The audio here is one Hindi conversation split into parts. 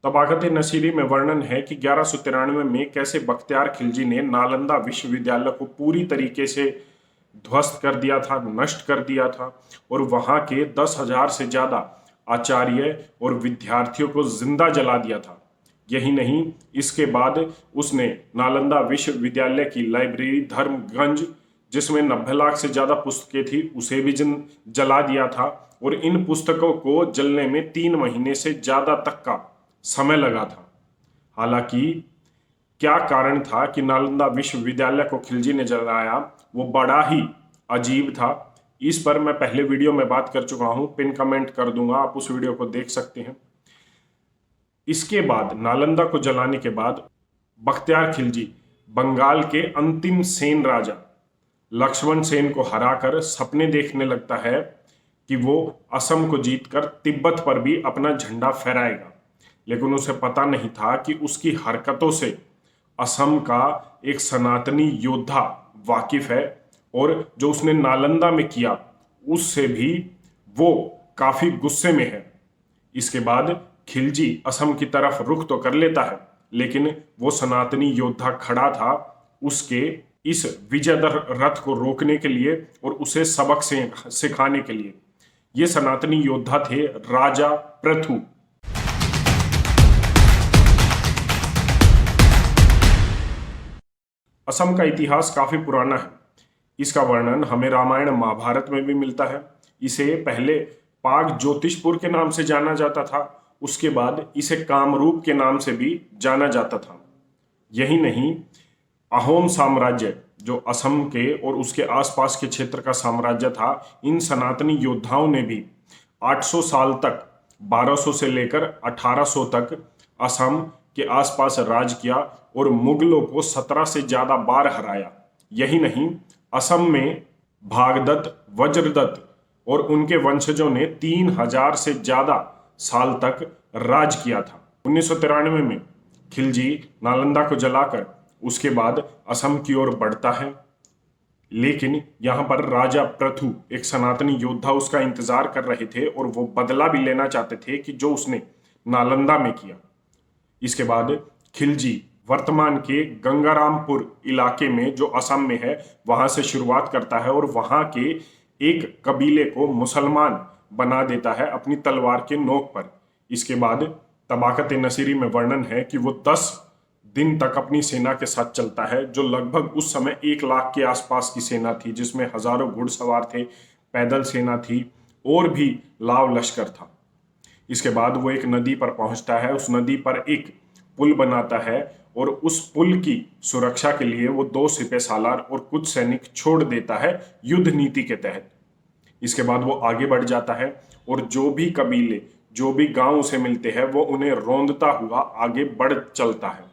तबाकत नसीरी में वर्णन है कि 1193 में कैसे बख्तियार खिलजी ने नालंदा विश्वविद्यालय को पूरी तरीके से ध्वस्त कर दिया था, नष्ट कर दिया था और वहां के 10,000 से ज्यादा आचार्य और विद्यार्थियों को जिंदा जला दिया था। यही नहीं, इसके बाद उसने नालंदा विश्वविद्यालय की लाइब्रेरी धर्मगंज, जिसमें 90 लाख से ज्यादा पुस्तकें थी, उसे भी जला दिया था और इन पुस्तकों को जलने में 3 महीने से ज्यादा तक का समय लगा था। हालांकि क्या कारण था कि नालंदा विश्वविद्यालय को खिलजी ने जलाया, वो बड़ा ही अजीब था। इस पर मैं पहले वीडियो में बात कर चुका हूं, पिन कमेंट कर दूंगा, आप उस वीडियो को देख सकते हैं। इसके बाद नालंदा को जलाने के बाद बख्तियार खिलजी बंगाल के अंतिम सेन राजा लक्ष्मण सेन को हराकर सपने देखने लगता है कि वो असम को जीतकर तिब्बत पर भी अपना झंडा फहराएगा। लेकिन उसे पता नहीं था कि उसकी हरकतों से असम का एक सनातनी योद्धा वाकिफ है और जो उसने नालंदा में किया उससे भी वो काफी गुस्से में है। इसके बाद खिलजी असम की तरफ रुख तो कर लेता है, लेकिन वो सनातनी योद्धा खड़ा था उसके इस विजयदर रथ को रोकने के लिए और उसे सबक सिखाने के लिए। ये सनातनी योद्धा थे राजा पृथु। असम का इतिहास काफी पुराना है। इसका वर्णन हमें रामायण महाभारत में भी मिलता है। इसे पहले पाग ज्योतिषपुर के नाम से जाना जाता था, उसके बाद इसे कामरूप के नाम से भी जाना जाता था। यही नहीं, अहोम साम्राज्य जो असम के और उसके आसपास के क्षेत्र का साम्राज्य था, इन सनातनी योद्धाओं ने भी 800 साल तक 1200 से लेकर 1800 तक असम के आसपास राज किया और मुगलों को 17 से ज्यादा बार हराया। यही नहीं, असम में भागदत्त, वज्रदत्त और उनके वंशजों ने 3000 से ज्यादा साल तक राज किया था। 1993 में खिलजी नालंदा को जलाकर उसके बाद असम की ओर बढ़ता है, लेकिन यहां पर राजा पृथु एक सनातनी योद्धा उसका इंतजार कर रहे थे और वो बदला भी लेना चाहते थे कि जो उसने नालंदा में किया। इसके बाद खिलजी वर्तमान के गंगारामपुर इलाके में जो असम में है वहां से शुरुआत करता है और वहां के एक कबीले को मुसलमान बना देता है अपनी तलवार के नोक पर। इसके बाद तबाकत नसीरी में वर्णन है कि वो 10 दिन तक अपनी सेना के साथ चलता है, जो लगभग उस समय 1 लाख के आसपास की सेना थी, जिसमें हजारों घुड़सवार थे, पैदल सेना थी और भी लाव लश्कर था। इसके बाद वो एक नदी पर पहुंचता है, उस नदी पर एक पुल बनाता है और उस पुल की सुरक्षा के लिए वो 2 सिपह सालार और कुछ सैनिक छोड़ देता है युद्ध नीति के तहत। इसके बाद वो आगे बढ़ जाता है और जो भी कबीले, जो भी गांव उसे मिलते हैं, वो उन्हें रौंदता हुआ आगे बढ़ चलता है।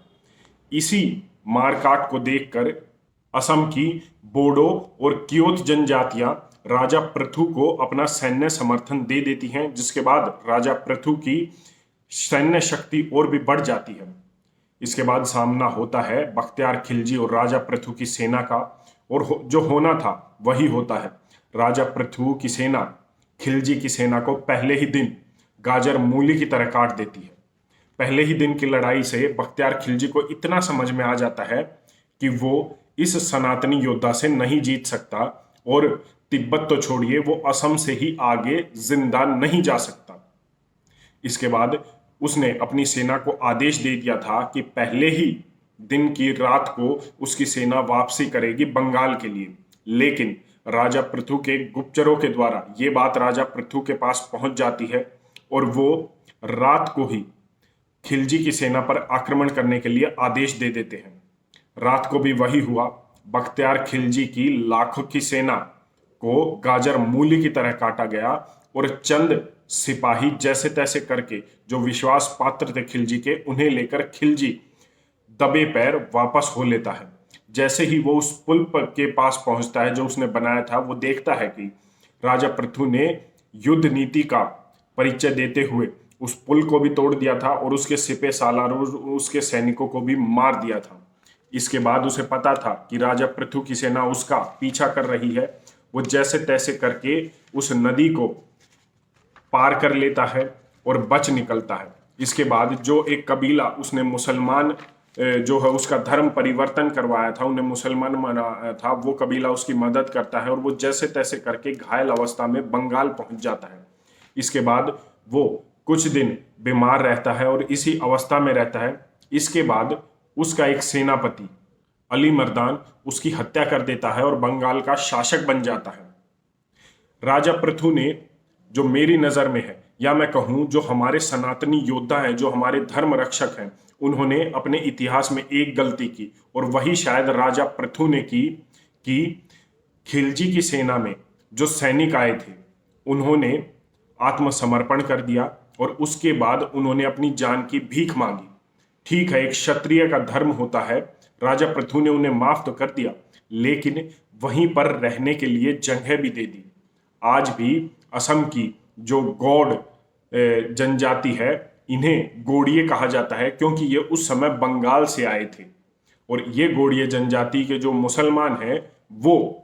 इसी मारकाट को देखकर असम की बोडो और कियोत जनजातियां राजा पृथु को अपना सैन्य समर्थन दे देती हैं, जिसके बाद राजा पृथु की सैन्य शक्ति और भी बढ़ जाती है। इसके बाद सामना होता है बख्तियार खिलजी और राजा पृथु की सेना का, और जो होना था वही होता है। राजा पृथु की सेना खिलजी की सेना को पहले ही दिन गाजर मूली की तरह काट देती है। पहले ही दिन की लड़ाई से बख्तियार खिलजी को इतना समझ में आ जाता है कि वो इस सनातनी योद्धा से नहीं जीत सकता और तिब्बत तो छोड़िए, वो असम से ही आगे जिंदा नहीं जा सकता। इसके बाद उसने अपनी सेना को आदेश दे दिया था कि पहले ही दिन की रात को उसकी सेना वापसी करेगी बंगाल के लिए, लेकिन राजा पृथु के गुप्तचरों के द्वारा ये बात राजा पृथु के पास पहुंच जाती है और वो रात को ही खिलजी की सेना पर आक्रमण करने के लिए आदेश दे देते हैं। रात को भी वही हुआ। बख्तियार खिलजी की लाखों की सेना को गाजर मूली की तरह काटा गया और चंद सिपाही जैसे तैसे करके जो विश्वास पात्र थे खिलजी के, उन्हें लेकर खिलजी दबे पैर वापस हो लेता है। जैसे ही वो उस पुल के पास पहुंचता है जो उसने बनाया था, वो देखता है कि राजा पृथु ने युद्ध नीति का परिचय देते हुए उस पुल को भी तोड़ दिया था और उसके सिपह सालार और उसके सैनिकों को भी मार दिया था। इसके बाद उसे पता था कि राजा पृथु की सेना उसका पीछा कर रही है। वो जैसे तैसे करके उस नदी को पार कर लेता है और बच निकलता है। इसके बाद जो एक कबीला उसने मुसलमान जो है उसका धर्म परिवर्तन करवाया था, उन्हें मुसलमान बनाया था, वो कबीला उसकी मदद करता है और वो जैसे तैसे करके घायल अवस्था में बंगाल पहुंच जाता है। इसके बाद वो कुछ दिन बीमार रहता है और इसी अवस्था में रहता है। इसके बाद उसका एक सेनापति अली मर्दान उसकी हत्या कर देता है और बंगाल का शासक बन जाता है। राजा पृथु ने, जो मेरी नज़र में है, या मैं कहूँ जो हमारे सनातनी योद्धा हैं, जो हमारे धर्म रक्षक हैं, उन्होंने अपने इतिहास में एक गलती की और वही शायद राजा पृथु ने की कि खिलजी की सेना में जो सैनिक आए थे उन्होंने आत्मसमर्पण कर दिया और उसके बाद उन्होंने अपनी जान की भीख मांगी। ठीक है, एक क्षत्रिय का धर्म होता है, राजा पृथु ने उन्हें माफ तो कर दिया, लेकिन वहीं पर रहने के लिए जगह भी दे दी। आज भी असम की जो गौड़ जनजाति है, इन्हें गोड़िये कहा जाता है क्योंकि ये उस समय बंगाल से आए थे और ये गोड़िये जनजाति के जो मुसलमान हैं वो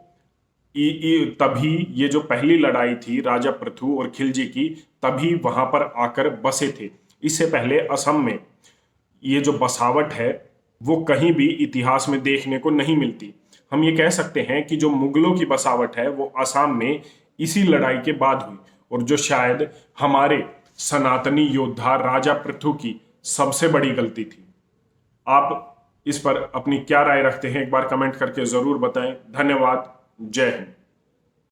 तभी ये जो पहली लड़ाई थी राजा पृथु और खिलजी की, तभी वहां पर आकर बसे थे। इससे पहले असम में ये जो बसावट है वो कहीं भी इतिहास में देखने को नहीं मिलती। हम ये कह सकते हैं कि जो मुगलों की बसावट है वो असम में इसी लड़ाई के बाद हुई और जो शायद हमारे सनातनी योद्धा राजा पृथु की सबसे बड़ी गलती थी। आप इस पर अपनी क्या राय रखते हैं, एक बार कमेंट करके जरूर बताएं। धन्यवाद। जय हिंद।